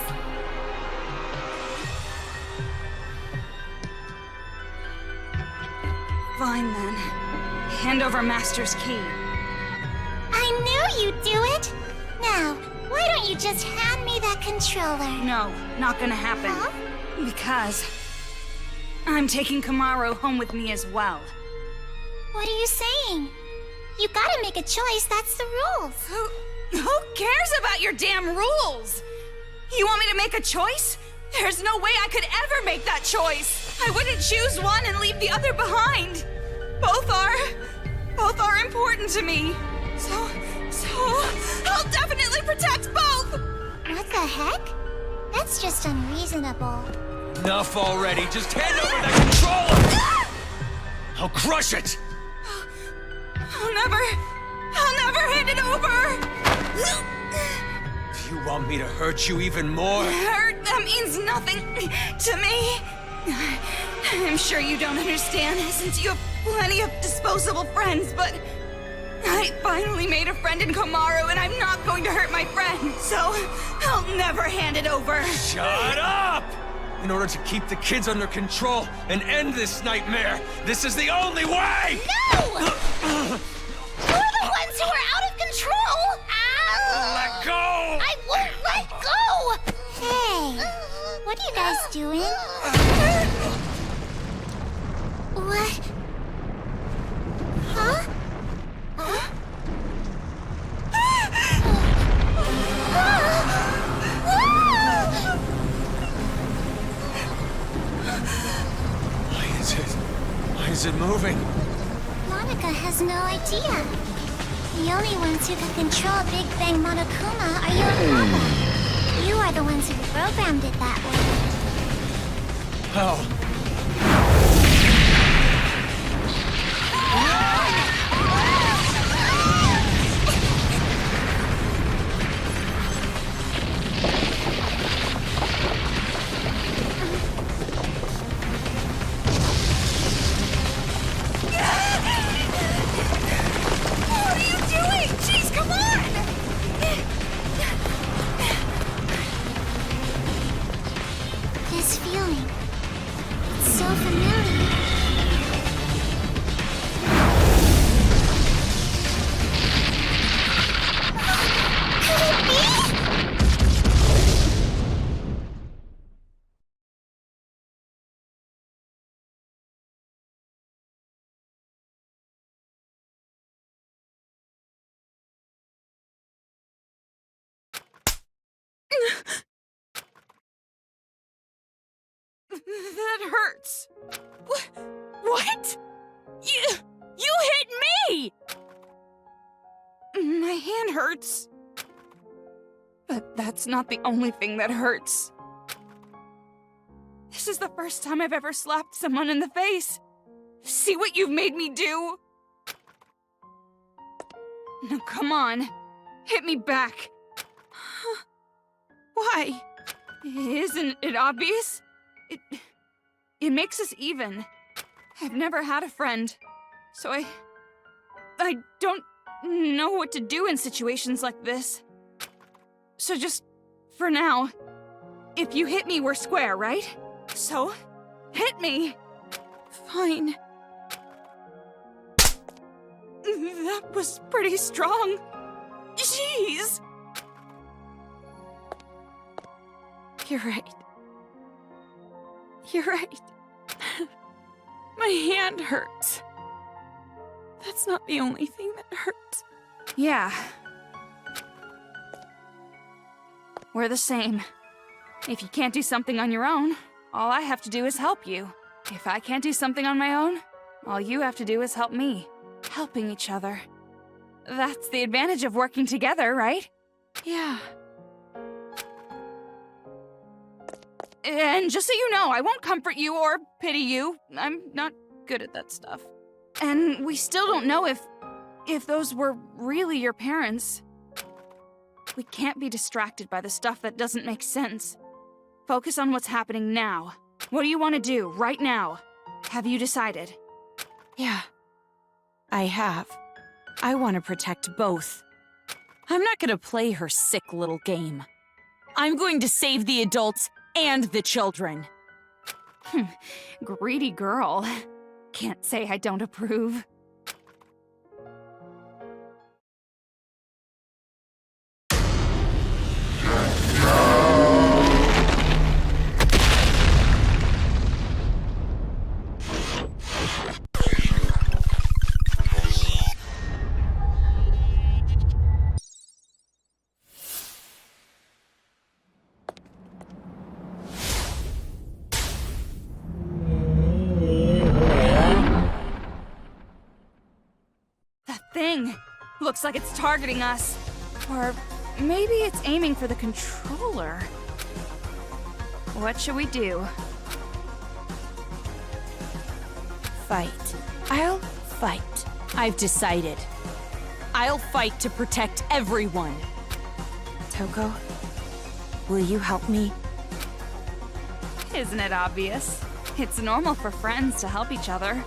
[SPEAKER 2] Fine then. Hand over Master's key.
[SPEAKER 1] I knew you'd do it! Now, why don't you just hand me that controller?
[SPEAKER 2] No, not gonna happen.
[SPEAKER 1] Huh?
[SPEAKER 2] Because I'm taking Kamaru home with me as well.
[SPEAKER 1] What are you saying? You gotta make a choice, that's the rules.
[SPEAKER 2] Who cares about your damn rules? You want me to make a choice? There's no way I could ever make that choice. I wouldn't choose one and leave the other behind. Both are important to me. So I'll definitely protect both.
[SPEAKER 1] What the heck? That's just unreasonable.
[SPEAKER 4] Enough already. Just hand over that controller! I'll crush it!
[SPEAKER 2] I'll never hand it over.
[SPEAKER 4] Do you want me to hurt you even more?
[SPEAKER 2] Hurt, that means nothing to me. I'm sure you don't understand since you have plenty of disposable friends, but I finally made a friend in Kamaru and I'm not going to hurt my friend, so I'll never hand it over.
[SPEAKER 4] Shut up! In order to keep the kids under control and end this nightmare, this is the only way!
[SPEAKER 1] No! You're the ones who are out of control! Ow!
[SPEAKER 4] Let go!
[SPEAKER 1] I won't let go! Hey, what are you guys doing? What? Huh?
[SPEAKER 4] Why is it moving?
[SPEAKER 1] Monica has no idea. The only ones who can control Big Bang Monokuma are you and Papa. You are the ones who programmed it that way.
[SPEAKER 4] How?
[SPEAKER 2] What are you doing? Jeez, come on!
[SPEAKER 1] This feeling, it's so familiar. Could it be?
[SPEAKER 2] That hurts. What? You hit me! My hand hurts. But that's not the only thing that hurts. This is the first time I've ever slapped someone in the face. See what you've made me do? Now come on, hit me back. Why? Isn't it obvious? It makes us even. I've never had a friend, so I don't know what to do in situations like this. So just, for now, If you hit me, we're square, right? So, hit me!
[SPEAKER 3] Fine.
[SPEAKER 2] That was pretty strong. Jeez!
[SPEAKER 3] You're right. You're right. My hand hurts. That's not the only thing that hurts.
[SPEAKER 2] Yeah. We're the same. If you can't do something on your own, all I have to do is help you. If I can't do something on my own, all you have to do is help me. Helping each other. That's the advantage of working together, right?
[SPEAKER 3] Yeah.
[SPEAKER 2] And just so you know, I won't comfort you or pity you. I'm not good at that stuff. And we still don't know if those were really your parents. We can't be distracted by the stuff that doesn't make sense. Focus on what's happening now. What do you want to do right now? Have you decided?
[SPEAKER 3] Yeah. I have. I want to protect both. I'm not gonna play her sick little game. I'm going to save the adults and the children.
[SPEAKER 2] Greedy girl. Can't say I don't approve. Thing. Looks like it's targeting us. Or maybe it's aiming for the controller. What should we do?
[SPEAKER 3] Fight. I'll fight. I've decided. I'll fight to protect everyone. Toko, will you help me?
[SPEAKER 2] Isn't it obvious? It's normal for friends to help each other.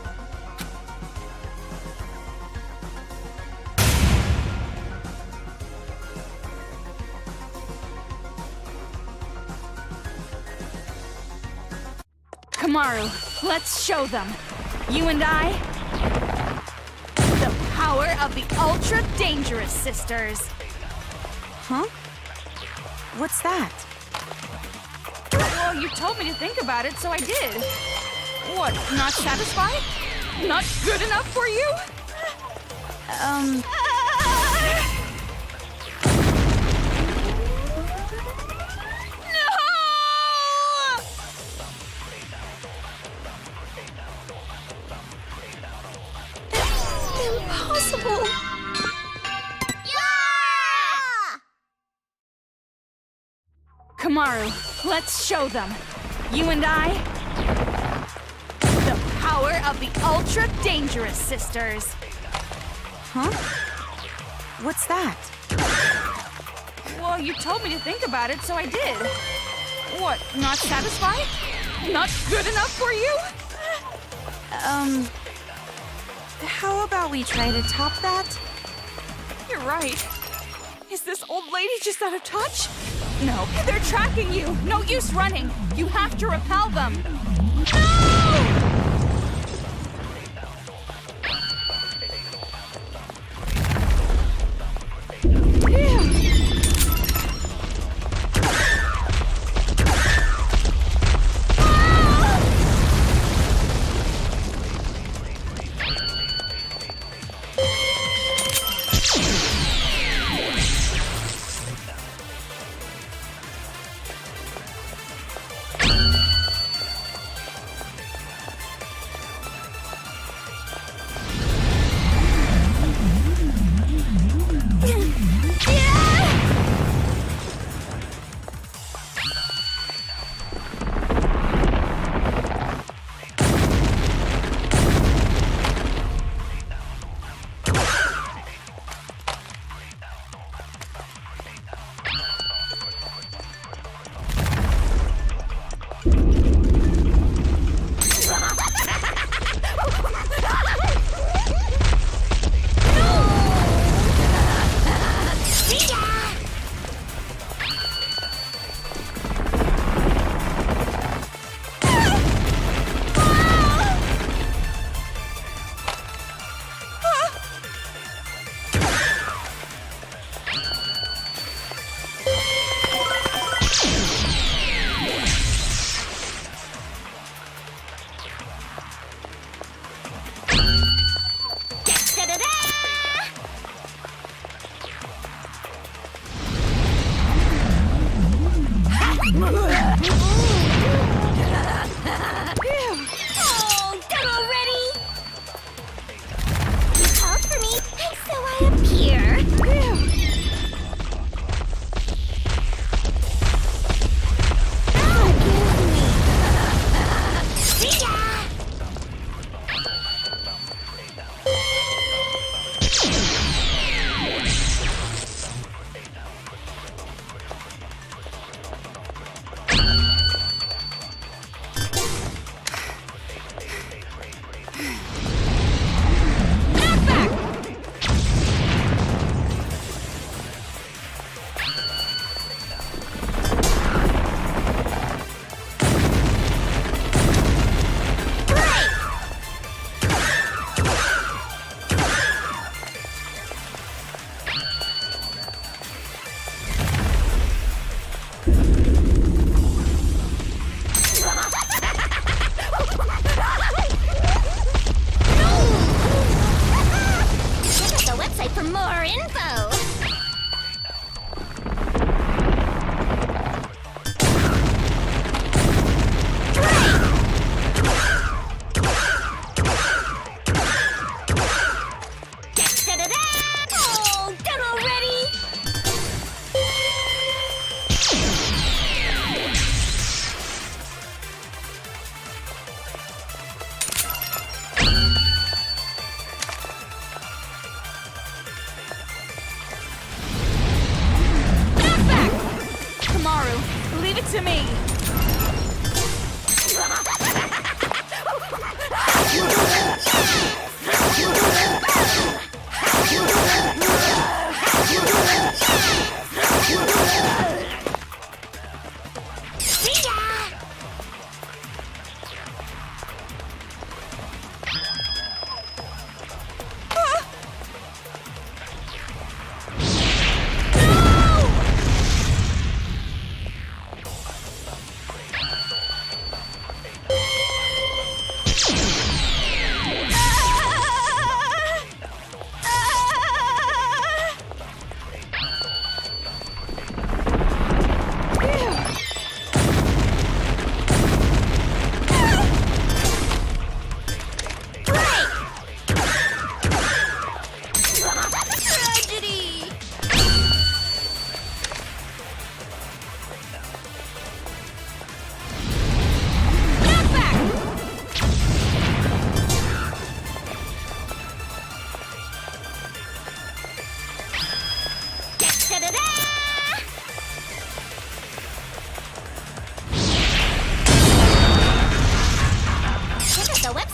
[SPEAKER 2] Kamaru, let's show them. You and I, the power of the Ultra Dangerous Sisters.
[SPEAKER 3] Huh? What's that?
[SPEAKER 2] Well, you told me to think about it, so I did. What, not satisfied? Not good enough for you?
[SPEAKER 3] Impossible!
[SPEAKER 1] Yeah!
[SPEAKER 2] Kamaru, let's show them. You and I, the power of the Ultra Dangerous Sisters.
[SPEAKER 3] Huh? What's that?
[SPEAKER 2] Well, you told me to think about it, so I did. What, not satisfied? Not good enough for you?
[SPEAKER 3] How about we try to top that?
[SPEAKER 2] You're right. Is this old lady just out of touch? No, they're tracking you. No use running. You have to repel them. No!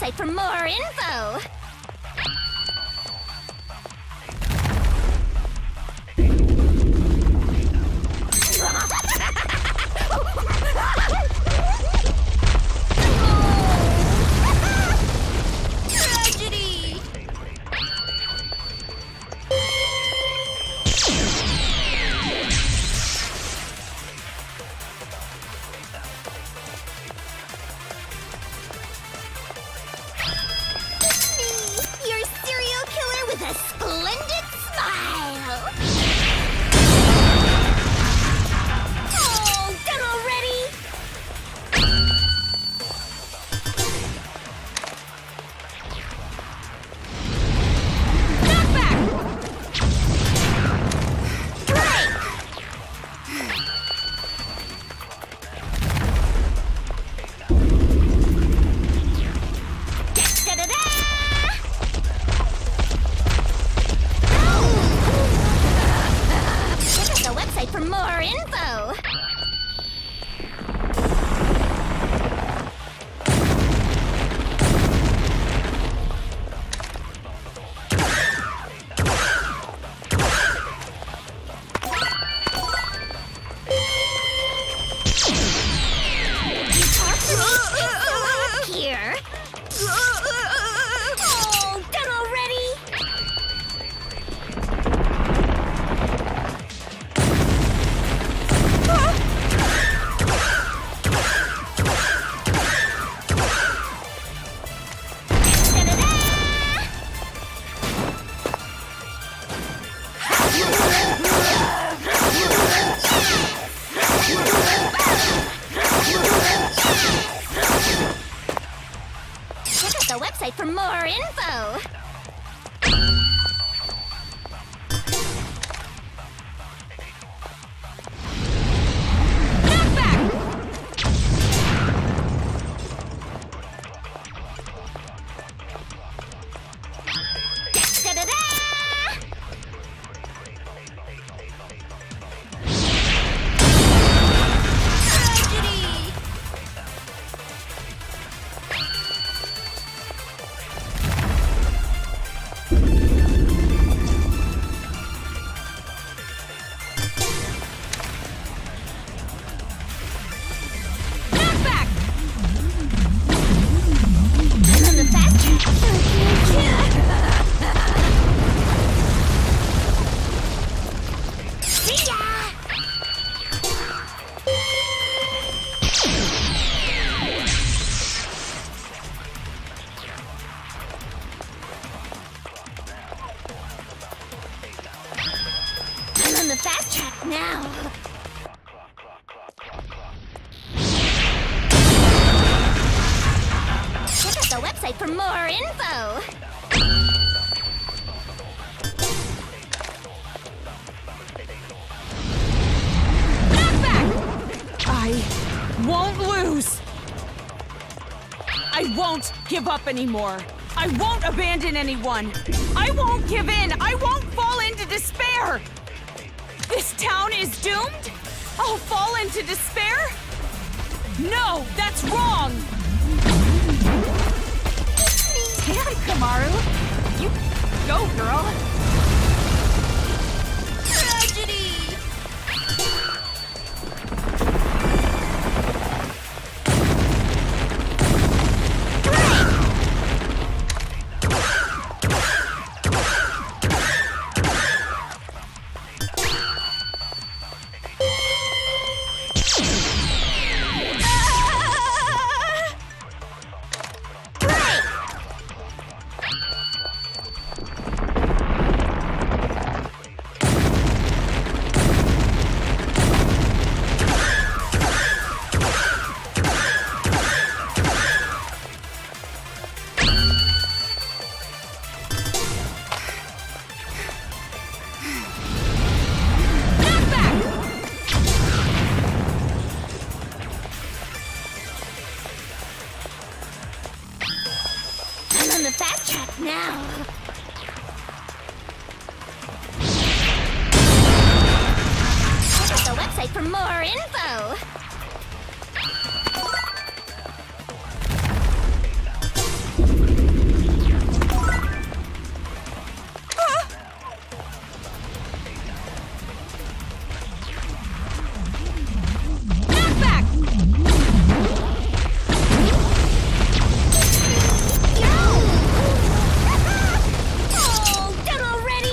[SPEAKER 1] website for more info. Tragedy! It's me, your serial killer with a splendid smile. Oh, done already?
[SPEAKER 2] Knock back!
[SPEAKER 1] Break! Da-da-da! Check out the website for more info. Here. Oh, done already? Da-da-da! Check out the website for more info.
[SPEAKER 2] Knock back!
[SPEAKER 1] Da-da-da! Tragedy!
[SPEAKER 2] Knock back!
[SPEAKER 1] I'm on the fast track. See ya! I'm on the fast track now. Check out the website for more info.
[SPEAKER 2] Knock back! I won't lose! I won't give up anymore. I won't abandon anyone. I won't give in. I won't fall into despair. This town is doomed? I'll fall into despair? No, that's wrong! Damn, Kamaru! You go, girl!
[SPEAKER 1] Tragedy! now. Check out the website for more info. Oh, done already?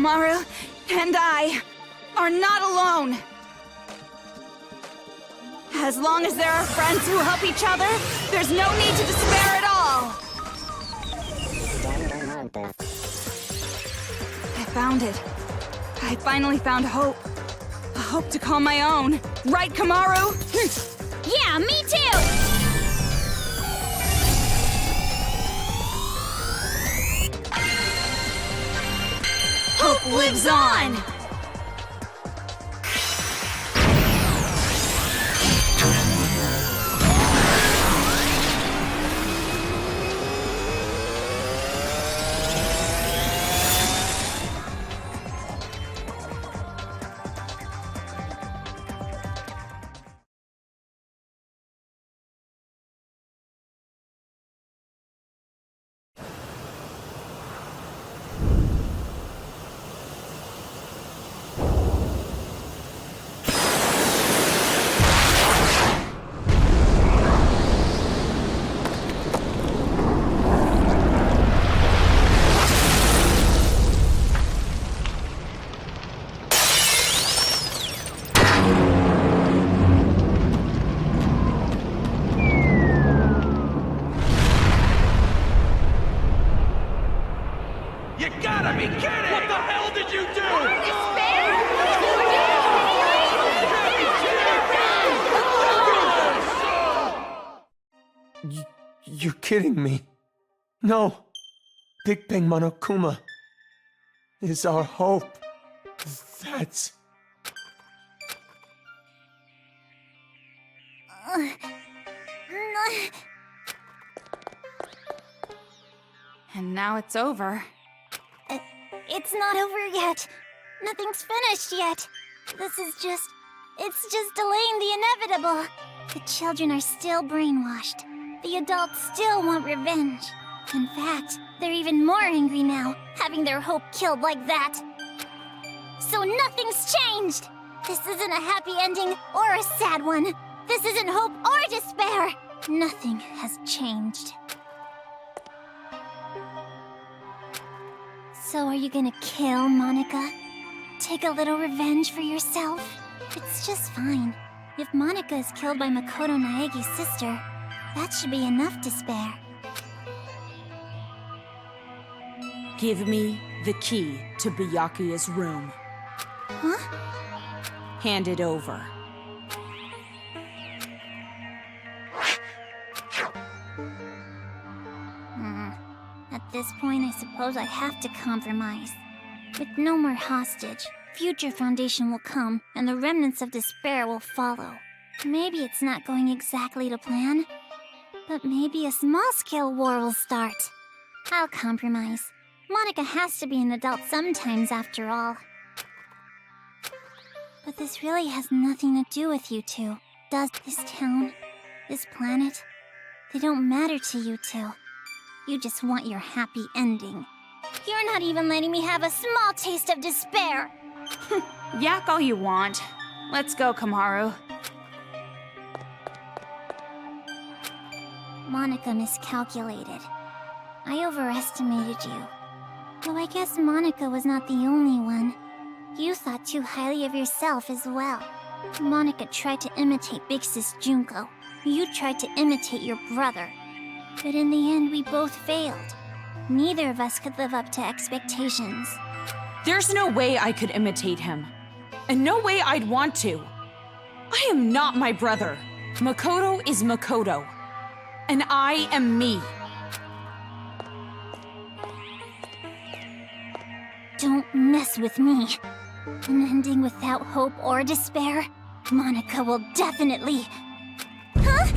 [SPEAKER 2] Komaru and I are not alone. As long as there are friends who help each other, there's no need to despair at all. I found it. I finally found hope. A hope to call my own. Right, Komaru?
[SPEAKER 1] Yeah, me too!
[SPEAKER 2] Hope lives on!
[SPEAKER 4] You gotta be kidding! What the hell did you do? You're kidding me. No. Big Bang Monokuma is our hope. That's...
[SPEAKER 2] And now it's over.
[SPEAKER 1] It's not over yet. Nothing's finished yet. It's just delaying the inevitable. The children are still brainwashed. The adults still want revenge. In fact, they're even more angry now, having their hope killed like that. So nothing's changed! This isn't a happy ending or a sad one. This isn't hope or despair. Nothing has changed. So are you gonna kill Monica? Take a little revenge for yourself? It's just fine. If Monica is killed by Makoto Naegi's sister, that should be enough to spare.
[SPEAKER 3] Give me the key to Byakuya's room.
[SPEAKER 1] Huh?
[SPEAKER 3] Hand it over.
[SPEAKER 1] At this point, I suppose I have to compromise. With no more hostage, future foundation will come, and the remnants of despair will follow. Maybe it's not going exactly to plan, but maybe a small-scale war will start. I'll compromise. Monica has to be an adult sometimes, after all. But this really has nothing to do with you two. Does this town, this planet, they don't matter to you two. You just want your happy ending. You're not even letting me have a small taste of despair!
[SPEAKER 2] Yak all you want. Let's go, Komaru.
[SPEAKER 1] Monica miscalculated. I overestimated you. Though I guess Monica was not the only one. You thought too highly of yourself as well. Monica tried to imitate Big Sis Junko. You tried to imitate your brother. But in the end, we both failed. Neither of us could live up to expectations.
[SPEAKER 3] There's no way I could imitate him. And no way I'd want to. I am not my brother. Makoto is Makoto. And I am me.
[SPEAKER 1] Don't mess with me. An ending without hope or despair? Monica will definitely... Huh?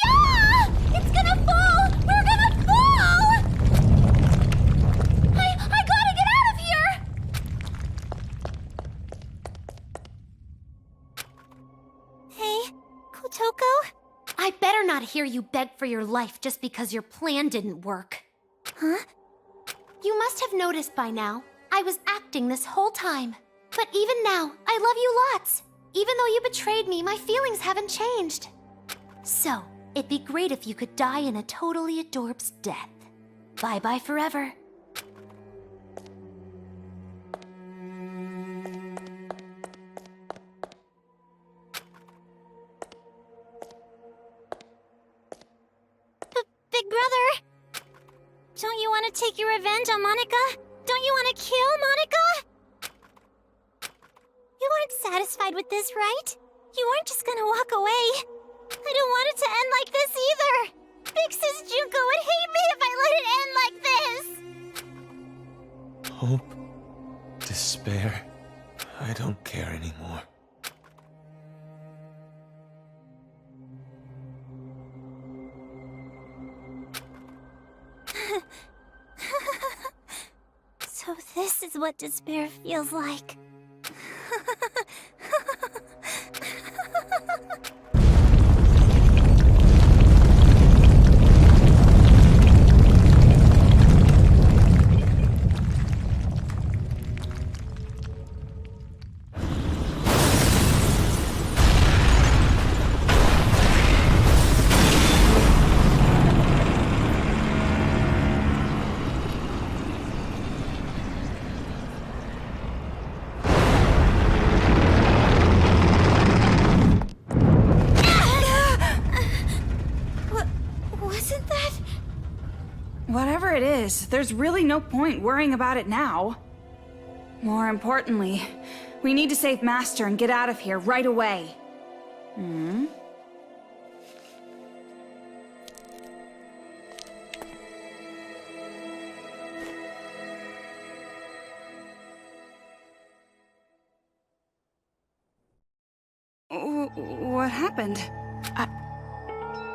[SPEAKER 1] Yeah! It's gonna fall! We're gonna fall! I gotta get out of here! Hey, Kotoko?
[SPEAKER 6] I better not hear you beg for your life just because your plan didn't work.
[SPEAKER 1] Huh?
[SPEAKER 6] You must have noticed by now, I was acting this whole time. But even now, I love you lots. Even though you betrayed me, my feelings haven't changed. So, It'd be great if you could die in a totally adorbs death. Bye-bye forever.
[SPEAKER 1] Big brother! Don't you want to take your revenge on Monica? Don't you want to kill Monica? You aren't satisfied with this, right? You aren't just gonna walk away. I don't want it to end like this either. Big Sis Junko would hate me if I let it end like this.
[SPEAKER 4] Hope, despair. I don't care anymore.
[SPEAKER 1] So this is what despair feels like. Wasn't that?
[SPEAKER 2] Whatever it is, there's really no point worrying about it now. More importantly, we need to save Master and get out of here right away. Hmm? What happened?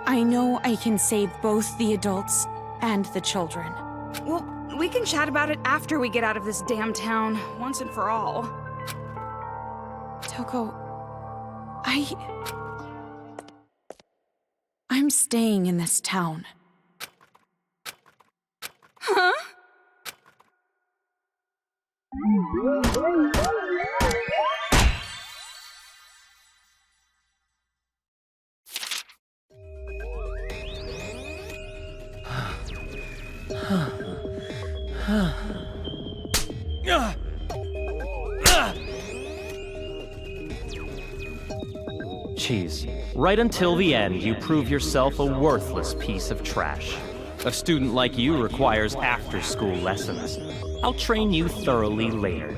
[SPEAKER 3] I know I can save both the adults and the children.
[SPEAKER 2] Well, we can chat about it after we get out of this damn town, once and for all.
[SPEAKER 3] Toko, I'm staying in this town.
[SPEAKER 2] Huh?
[SPEAKER 7] Jeez. Right until the end, you prove yourself a worthless piece of trash. A student like you requires after-school lessons. I'll train you thoroughly later.